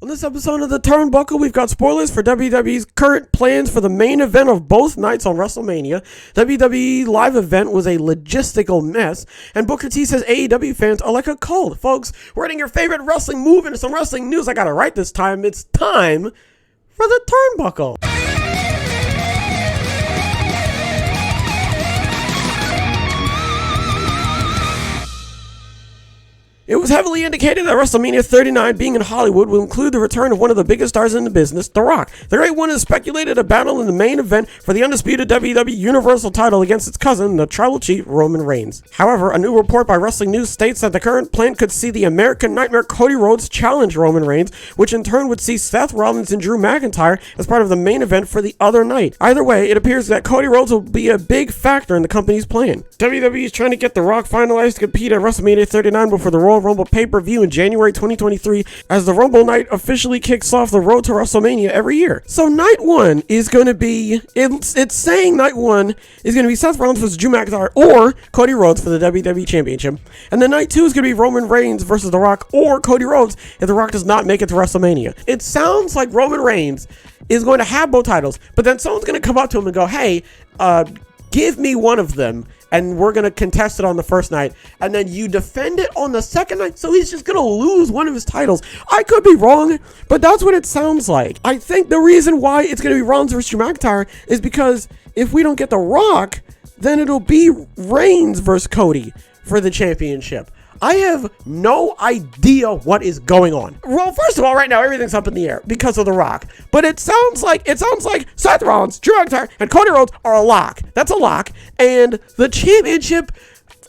On this episode of the Turnbuckle, we've got spoilers for WWE's current plans for the main event of both nights on WrestleMania. WWE live event was a logistical mess, and Booker T says AEW fans are like a cult. Folks, we're getting your favorite wrestling move into some wrestling news. I got it right this time. It's time for the Turnbuckle. It was heavily indicated that WrestleMania 39 being in Hollywood will include the return of one of the biggest stars in the business, The Rock. The Great One is speculated to battle in the main event for the undisputed WWE Universal title against its cousin, the Tribal Chief Roman Reigns. However, a new report by Wrestling News states that the current plan could see the American Nightmare Cody Rhodes challenge Roman Reigns, which in turn would see Seth Rollins and Drew McIntyre as part of the main event for the other night. Either way, it appears that Cody Rhodes will be a big factor in the company's plan. WWE is trying to get The Rock finalized to compete at WrestleMania 39 before the Royal Rumble pay-per-view in January 2023, as the Rumble night officially kicks off the road to WrestleMania every year. So night one is going to be, it's saying night one is going to be Seth Rollins versus Drew McIntyre or Cody Rhodes for the WWE Championship. And then night two is going to be Roman Reigns versus The Rock or Cody Rhodes if The Rock does not make it to WrestleMania. It sounds like Roman Reigns is going to have both titles, but then someone's going to come up to him and go, hey, give me one of them, and we're going to contest it on the first night, and then you defend it on the second night, so he's just going to lose one of his titles. I could be wrong, but that's what it sounds like. I think the reason why it's going to be Rollins versus Drew McIntyre is because if we don't get The Rock, then it'll be Reigns versus Cody for the championship. I have no idea what is going on. Well, first of all, right now, everything's up in the air because of The Rock. But it sounds like Seth Rollins, Drew McIntyre, and Cody Rhodes are a lock. That's a lock. And the championship,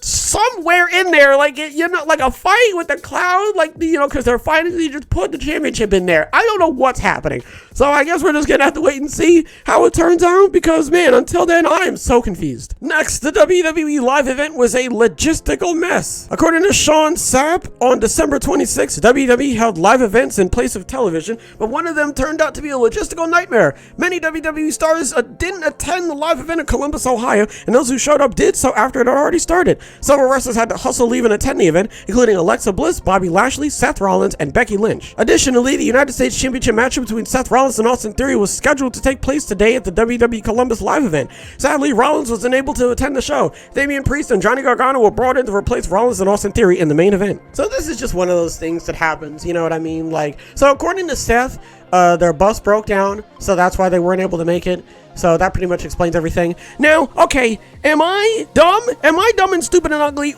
somewhere in there, like a fight with the cloud, because they're fighting, you just put the championship in there. I don't know what's happening. So I guess we're just gonna have to wait and see how it turns out, because man, until then, I am so confused. Next, the WWE live event was a logistical mess. According to Sean Sapp, on December 26th, WWE held live events in place of television, but one of them turned out to be a logistical nightmare. Many WWE stars didn't attend the live event in Columbus, Ohio, and those who showed up did so after it had already started. Several wrestlers had to hustle leave and attend the event, including Alexa Bliss, Bobby Lashley, Seth Rollins, and Becky Lynch. Additionally, the United States Championship match between Seth Rollins and Austin Theory was scheduled to take place today at the WWE Columbus live event. Sadly, Rollins was unable to attend the show. Damian Priest and Johnny Gargano were brought in to replace Rollins and Austin Theory in the main event. So this is just one of those things that happens, you know what I mean? So according to Seth, their bus broke down, so that's why they weren't able to make it. So that pretty much explains everything. Now, okay, am I dumb? Am I dumb and stupid and ugly?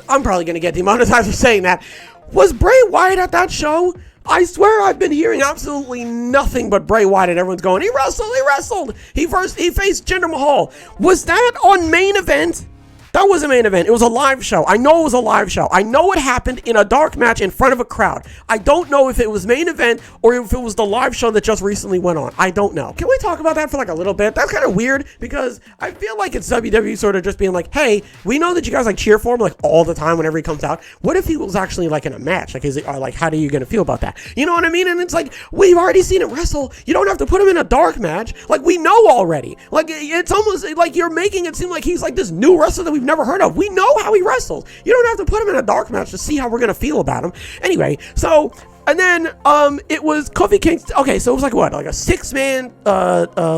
I'm probably going to get demonetized for saying that. Was Bray Wyatt at that show? I swear I've been hearing absolutely nothing but Bray Wyatt, and everyone's going, he wrestled. He faced Jinder Mahal. Was that on main event? That was a main event. It was a live show. I know it was a live show. I know it happened in a dark match in front of a crowd. I don't know if it was main event or if it was the live show that just recently went on. I don't know. Can we talk about that for a little bit? That's kind of weird, because I feel like it's WWE sort of just being like, hey, we know that you guys cheer for him all the time whenever he comes out. What if he was actually in a match? How are you going to feel about that? You know what I mean? And it's we've already seen him wrestle. You don't have to put him in a dark match. We know already. It's almost like you're making it seem like he's this new wrestler that we've never heard of. We know how he wrestles. You don't have to put him in a dark match to see how we're going to feel about him. Anyway, so... And then, it was Kofi Kingston. Okay, so it was a 6-man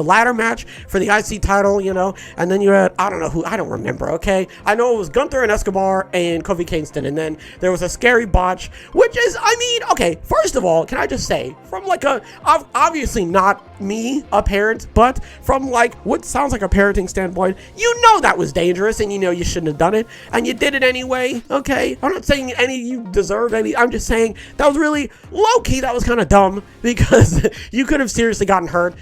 ladder match for the IC title, and then you had, I don't remember, okay? I know it was Gunther and Escobar and Kofi Kingston, and then there was a scary botch, which is, okay, first of all, can I just say, from obviously not me, a parent, but from what sounds like a parenting standpoint, that was dangerous, and you shouldn't have done it, and you did it anyway, okay? I'm not saying you deserve any, I'm just saying that was really... low-key, that was kind of dumb, because you could have seriously gotten hurt,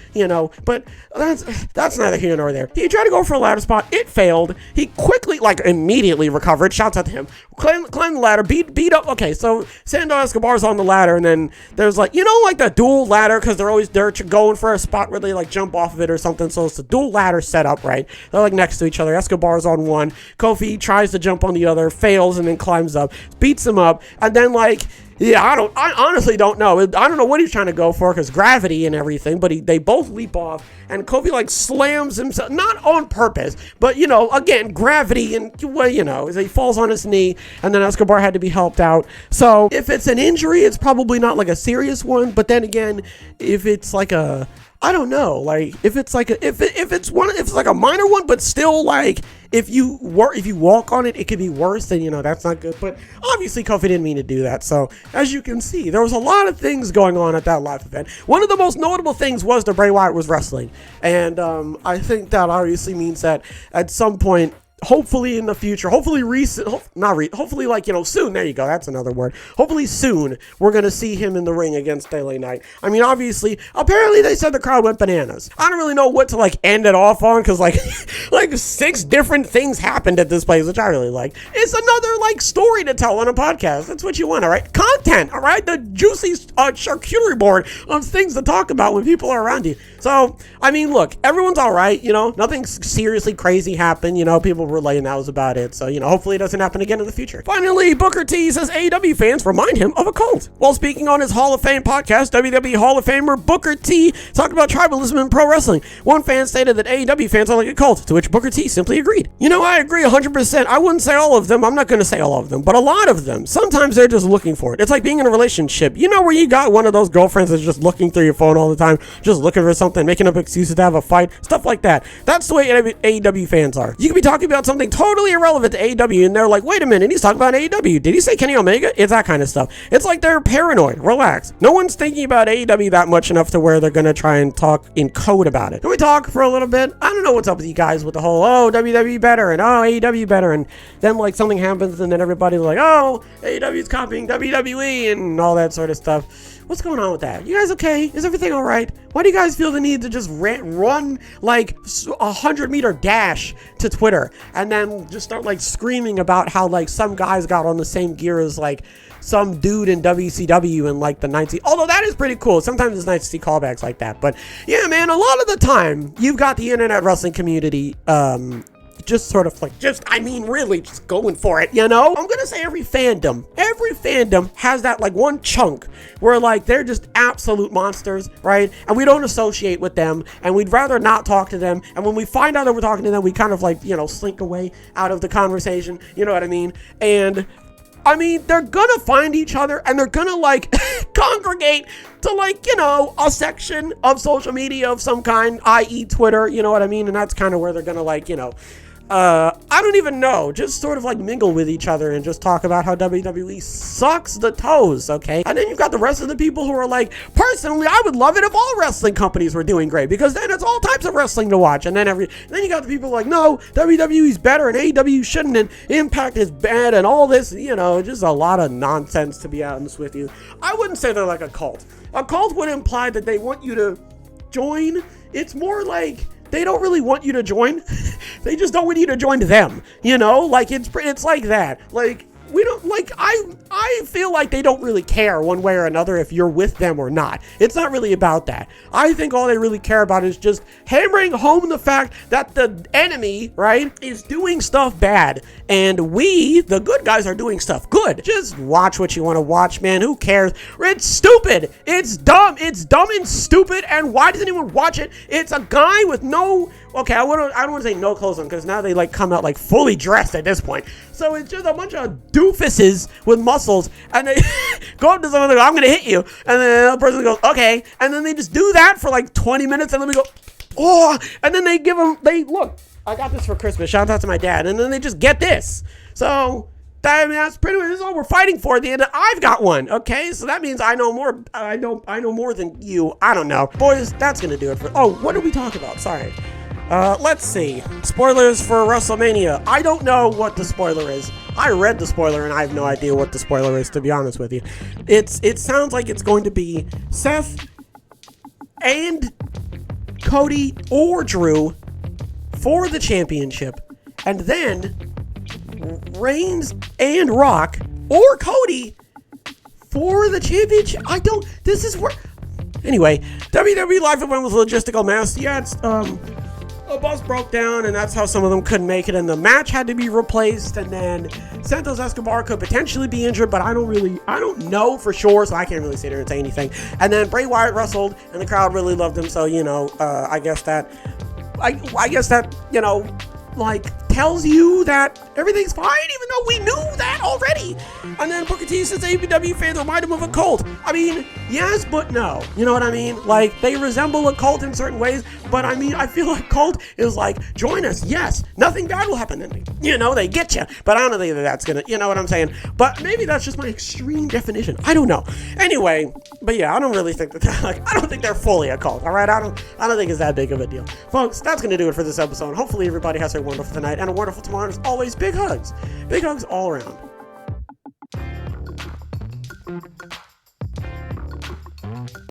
but that's neither here nor there. He tried to go for a ladder spot. It failed. He quickly, immediately recovered. Shouts out to him. Climbed the ladder, beat up. Okay, so Santos Escobar's on the ladder, and then there's the dual ladder, because they're going for a spot where they jump off of it or something, so it's a dual ladder set up, right? They're next to each other. Escobar's on one. Kofi tries to jump on the other, fails, and then climbs up, beats him up, and then Yeah, I honestly don't know. I don't know what he's trying to go for, because gravity and everything, but they both leap off, and Kofi like slams himself, not on purpose, but again, gravity, and he falls on his knee, and then Escobar had to be helped out. So if it's an injury, it's probably not like a serious one, but then again, if it's like I don't know, like if it's like if it's like a minor one, but still, like if you walk on it, it could be worse. Then that's not good. But obviously, Kofi didn't mean to do that. So as you can see, there was a lot of things going on at that live event. One of the most notable things was that Bray Wyatt was wrestling, and I think that obviously means that at some point, hopefully in the future, hopefully soon, there you go, that's another word, hopefully soon, we're gonna see him in the ring against LA Knight. I mean, obviously, apparently they said the crowd went bananas. I don't really know what to like end it off on, because like 6 different things happened at this place, which I really like. It's another like story to tell on a podcast. That's what you want, all right? Content, all right? The juicy charcuterie board of things to talk about when people are around you. So I mean, look, everyone's all right, nothing seriously crazy happened, people were late, and that was about it. So hopefully it doesn't happen again in the future. Finally, Booker T says AEW fans remind him of a cult. While speaking on his Hall of Fame podcast, WWE Hall of Famer Booker T talked about tribalism in pro wrestling. One fan stated that AEW fans are like a cult, to which Booker T simply agreed. I agree 100%. I wouldn't say all of them. I'm not going to say all of them, but a lot of them. Sometimes they're just looking for it. It's like being in a relationship. Where you got one of those girlfriends that's just looking through your phone all the time, just looking for something, making up excuses to have a fight, stuff like that. That's the way AEW fans are. You can be talking about something totally irrelevant to AEW, and they're like, wait a minute, he's talking about AEW. Did he say Kenny Omega? It's that kind of stuff. It's like they're paranoid. Relax. No one's thinking about AEW that much enough to where they're going to try and talk in code about it. Can we talk for a little bit? I don't know what's up with you guys with the whole, WWE better, and AEW better, and then like something happens, and then everybody's like, AEW's copying WWE, and all that sort of stuff. What's going on with that? You guys okay? Is everything all right? Why do you guys feel the need to just run like a 100-meter dash to Twitter and then just start like screaming about how like some guys got on the same gear as like some dude in WCW in like the 90s? Although that is pretty cool. Sometimes it's nice to see callbacks like that. But yeah, man, a lot of the time you've got the internet wrestling community just sort of like, really just going for it, I'm gonna say every fandom has that like one chunk where like they're just absolute monsters, right? And we don't associate with them, and we'd rather not talk to them, and when we find out that we're talking to them, we kind of like slink away out of the conversation, you know what I mean? And I mean, they're gonna find each other, and they're gonna like congregate to like, a section of social media of some kind, i.e. Twitter, you know what I mean? And that's kind of where they're gonna like, I don't even know, just sort of like mingle with each other and just talk about how WWE sucks the toes, okay? And then you've got the rest of the people who are like, personally, I would love it if all wrestling companies were doing great, because then it's all types of wrestling to watch. And then you got the people like, no, WWE's better and AEW shouldn't, and Impact is bad and all this, just a lot of nonsense, to be honest with you. I wouldn't say they're like a cult. A cult would imply that they want you to join. It's more like they don't really want you to join. They just don't want you to join them, like it's like that. Like, we don't like, I feel like they don't really care one way or another if you're with them or not. It's not really about that. I think all they really care about is just hammering home the fact that the enemy, right, is doing stuff bad, and we, the good guys, are doing stuff good. Just watch what you want to watch, man. Who cares? It's stupid. It's dumb. It's dumb and stupid. And why does anyone watch it? It's a guy with no, okay, I don't want to say no clothes on, because now they like come out like fully dressed at this point. So it's just a bunch of doofuses with muscles, and they go up to someone and go, I'm gonna hit you, and then the other person goes, okay, and then they just do that for like 20 minutes, and then we go, and then they look, I got this for Christmas, shout out to my dad, and then they just get this. So that's pretty much, this is all we're fighting for at the end. I've got one, okay? So that means I know more. I know more than you. I don't know, boys. That's gonna do it for. What did we talk about? Sorry. Let's see. Spoilers for WrestleMania. I don't know what the spoiler is. I read the spoiler and I have no idea what the spoiler is, to be honest with you. It sounds like it's going to be Seth and Cody or Drew for the championship, and then Reigns and Rock or Cody for the championship. This is where, anyway, WWE Live event was a logistical mess. Yeah, a bus broke down, and that's how some of them couldn't make it, and the match had to be replaced, and then Santos Escobar could potentially be injured, but I don't know for sure, so I can't really sit here and say anything. And then Bray Wyatt wrestled, and the crowd really loved him, so, I guess that, tells you that everything's fine, even though we knew that already. And then Booker T says AEW fans remind him of a cult. I mean, yes, but no. You know what I mean? Like, they resemble a cult in certain ways, but I mean, I feel like cult is like, join us, yes, nothing bad will happen. And, they get you, but I don't think that's gonna, you know what I'm saying? But maybe that's just my extreme definition. I don't know. Anyway, but yeah, I don't really think that I don't think they're fully a cult, all right? I don't think it's that big of a deal. Folks, that's gonna do it for this episode. Hopefully everybody has a wonderful night and a wonderful tomorrow. And as always, big hugs all around.